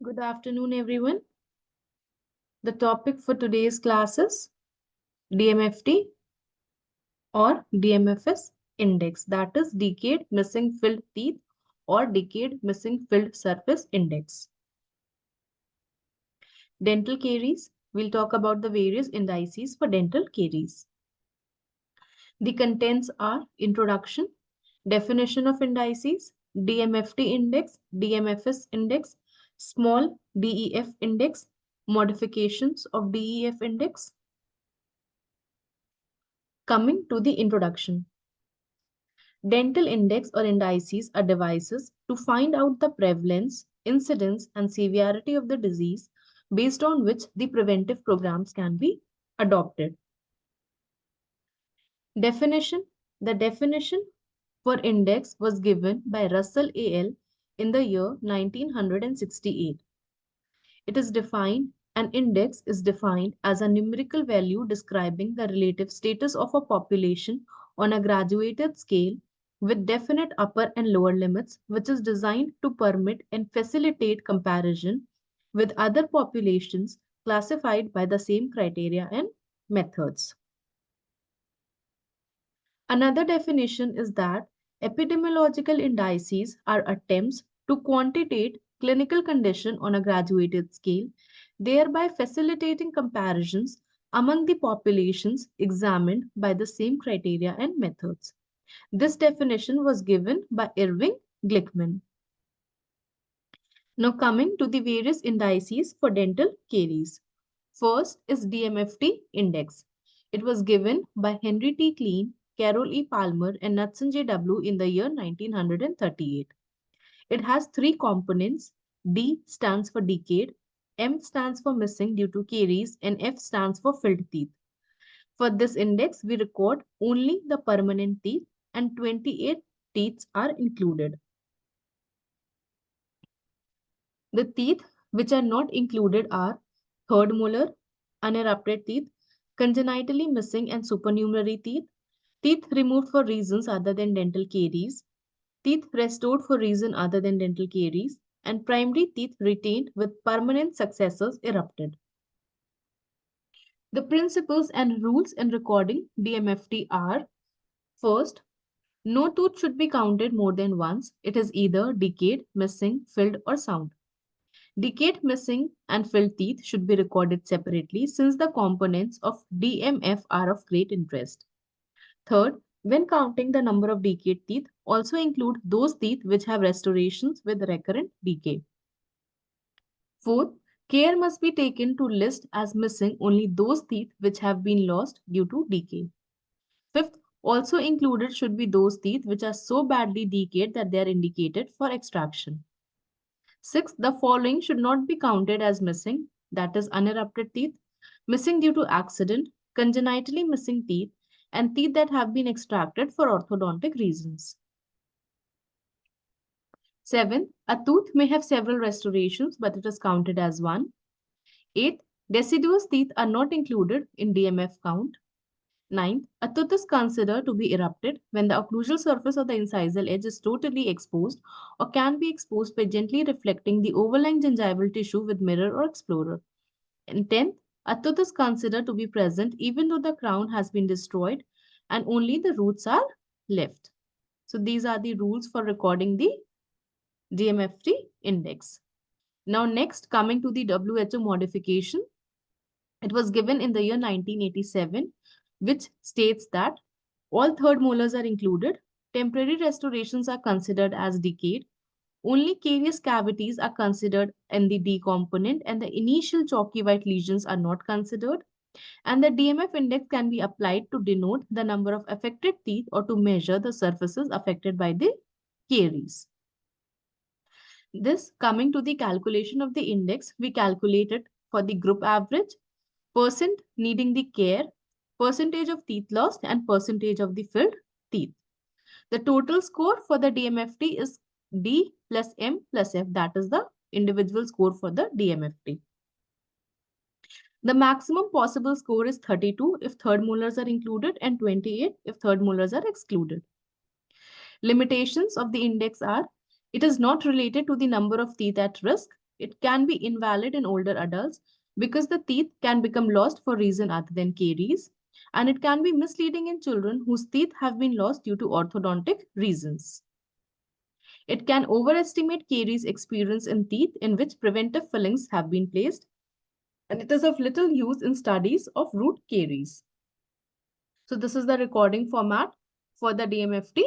Good afternoon, everyone. The topic for today's class is DMFT or DMFS index, that is decade missing filled teeth or decade missing filled surface index. Dental caries. We'll talk about the various indices for dental caries. The contents are introduction, definition of indices, DMFT index, DMFS index, small DEF index, modifications of DEF index. Coming to the introduction. Dental index or indices are devices to find out the prevalence, incidence, and severity of the disease based on which the preventive programs can be adopted. Definition. The definition for index was given by Russell A.L. in the year 1968. It is defined, an index is defined as a numerical value describing the relative status of a population on a graduated scale with definite upper and lower limits, which is designed to permit and facilitate comparison with other populations classified by the same criteria and methods. Another definition is that epidemiological indices are attempts to quantitate clinical condition on a graduated scale, thereby facilitating comparisons among the populations examined by the same criteria and methods. This definition was given by Irving Glickman. Now coming to the various indices for dental caries. First is DMFT index. It was given by Henry T. Klein, Carol E. Palmer, and Knudsen J.W. in the year 1938. It has three components. D stands for decade, M stands for missing due to caries, and F stands for filled teeth. For this index, we record only the permanent teeth and 28 teeth are included. The teeth which are not included are third molar, unerupted teeth, congenitally missing and supernumerary teeth, teeth removed for reasons other than dental caries, teeth restored for reason other than dental caries, and primary teeth retained with permanent successors erupted. The principles and rules in recording DMFT are: first, no tooth should be counted more than once. It is either decayed, missing, filled, or sound. Decayed, missing, and filled teeth should be recorded separately since the components of DMF are of great interest. Third, when counting the number of decayed teeth, also include those teeth which have restorations with recurrent decay. Fourth, care must be taken to list as missing only those teeth which have been lost due to decay. Fifth, also included should be those teeth which are so badly decayed that they are indicated for extraction. Sixth, the following should not be counted as missing, that is unerupted teeth, missing due to accident, congenitally missing teeth, and teeth that have been extracted for orthodontic reasons. 7. A tooth may have several restorations, but it is counted as one. 8. Deciduous teeth are not included in DMF count. 9. A tooth is considered to be erupted when the occlusal surface of the incisal edge is totally exposed or can be exposed by gently reflecting the overlying gingival tissue with mirror or explorer. And 10th, a tooth is considered to be present even though the crown has been destroyed and only the roots are left. So these are the rules for recording the DMFT index. Now next, coming to the WHO modification, it was given in the year 1987, which states that all third molars are included, temporary restorations are considered as decayed, only carious cavities are considered in the D component, and the initial chalky white lesions are not considered, and the DMF index can be applied to denote the number of affected teeth or to measure the surfaces affected by the caries. This, coming to the calculation of the index, we calculated for the group average, percent needing the care, percentage of teeth lost, and percentage of the filled teeth. The total score for the DMFT is D plus M plus F. That is the individual score for the DMFT. The maximum possible score is 32 if third molars are included and 28 if third molars are excluded. Limitations of the index are: it is not related to the number of teeth at risk. It can be invalid in older adults because the teeth can become lost for reason other than caries, and it can be misleading in children whose teeth have been lost due to orthodontic reasons. It can overestimate caries experience in teeth in which preventive fillings have been placed, and it is of little use in studies of root caries. So this is the recording format for the DMFT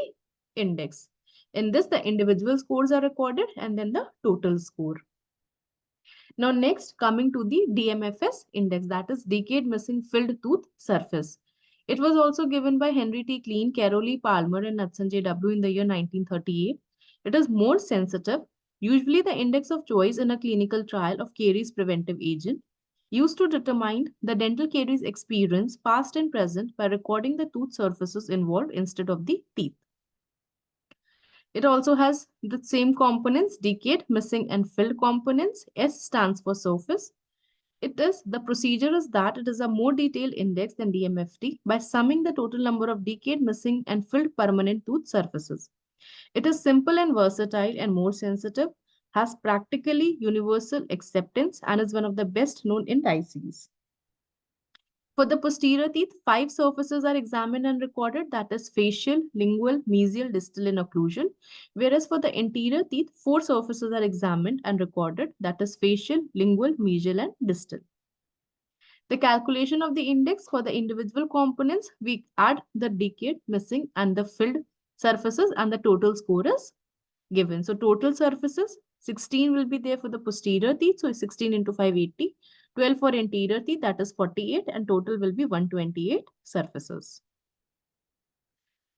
index. In this, the individual scores are recorded and then the total score. Now next, coming to the DMFS index, that is decade missing filled tooth surface. It was also given by Henry T. Klein, Carol E. Palmer, and Hudson J. W. in the year 1938. It is more sensitive, usually the index of choice in a clinical trial of caries preventive agent, used to determine the dental caries experience past and present by recording the tooth surfaces involved instead of the teeth. It also has the same components, decade, missing, and filled components. S stands for surface. The procedure is that it is a more detailed index than DMFT by summing the total number of decade, missing, and filled permanent tooth surfaces. It is simple and versatile and more sensitive, has practically universal acceptance, and is one of the best known indices. For the posterior teeth, 5 surfaces are examined and recorded, that is facial, lingual, mesial, distal, and occlusal. Whereas for the anterior teeth, 4 surfaces are examined and recorded, that is facial, lingual, mesial, and distal. The calculation of the index for the individual components, we add the decade, missing, and the filled surfaces, and the total score is given. So total surfaces, 16 will be there for the posterior teeth, so 16 into 580. 12 for anterior teeth, that is 48, and total will be 128 surfaces.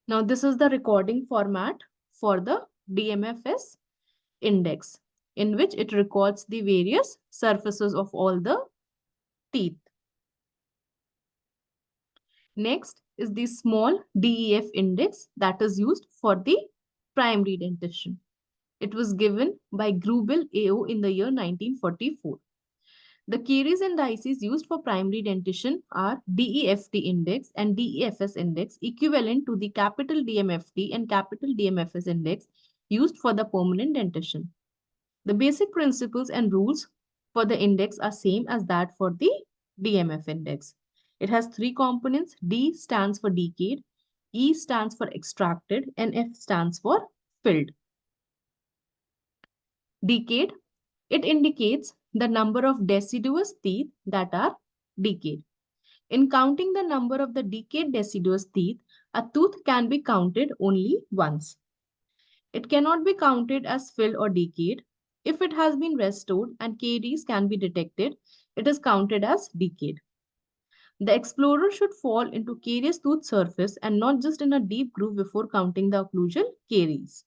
Now, this is the recording format for the DMFS index, in which it records the various surfaces of all the teeth. Next is the small DEF index that is used for the primary dentition. It was given by Grubel AO in the year 1944. The caries indices used for primary dentition are DEFT index and DEFS index, equivalent to the capital DMFT and capital DMFS index used for the permanent dentition. The basic principles and rules for the index are same as that for the DMF index. It has 3 components. D stands for decade, E stands for extracted, and F stands for filled. Decade, it indicates the number of deciduous teeth that are decayed. In counting the number of the decayed deciduous teeth, a tooth can be counted only once. It cannot be counted as filled or decayed. If it has been restored and caries can be detected, it is counted as decayed. The explorer should fall into carious tooth surface and not just in a deep groove before counting the occlusal caries.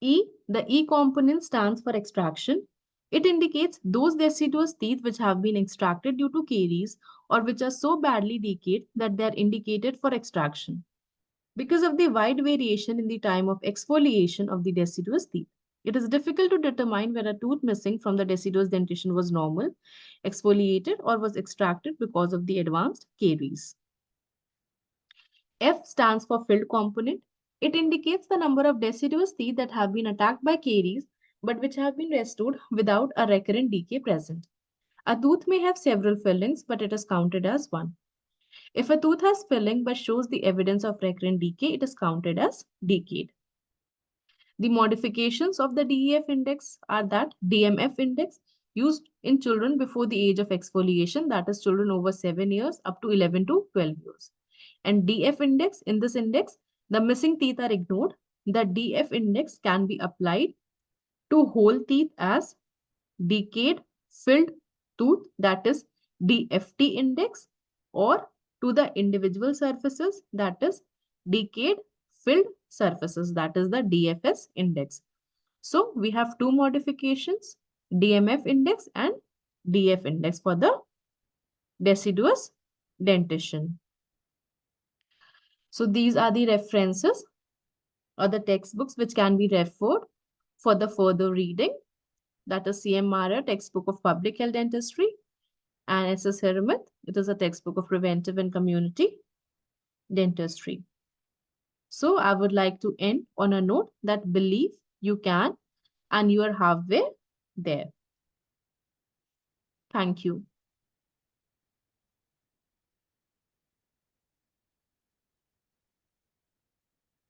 E, the E component stands for extraction. It indicates those deciduous teeth which have been extracted due to caries or which are so badly decayed that they are indicated for extraction. Because of the wide variation in the time of exfoliation of the deciduous teeth, it is difficult to determine whether a tooth missing from the deciduous dentition was normal, exfoliated, or was extracted because of the advanced caries. F stands for filled component. It indicates the number of deciduous teeth that have been attacked by caries but which have been restored without a recurrent decay present. A tooth may have several fillings, but it is counted as one. If a tooth has filling but shows the evidence of recurrent decay, it is counted as decayed. The modifications of the DEF index are that DMF index used in children before the age of exfoliation, that is children over 7 years up to 11 to 12 years. And DF index, in this index, the missing teeth are ignored. The DF index can be applied to whole teeth as decayed filled tooth, that is DFT index, or to the individual surfaces, that is decayed filled surfaces, that is the DFS index. So we have 2 modifications, DMF index and DF index for the deciduous dentition. So these are the references or the textbooks which can be referred for the further reading. That is CMRA textbook of public health dentistry, and SS Hirmit, it is a textbook of preventive and community dentistry. So I would like to end on a note that believe you can and you are halfway there. Thank you.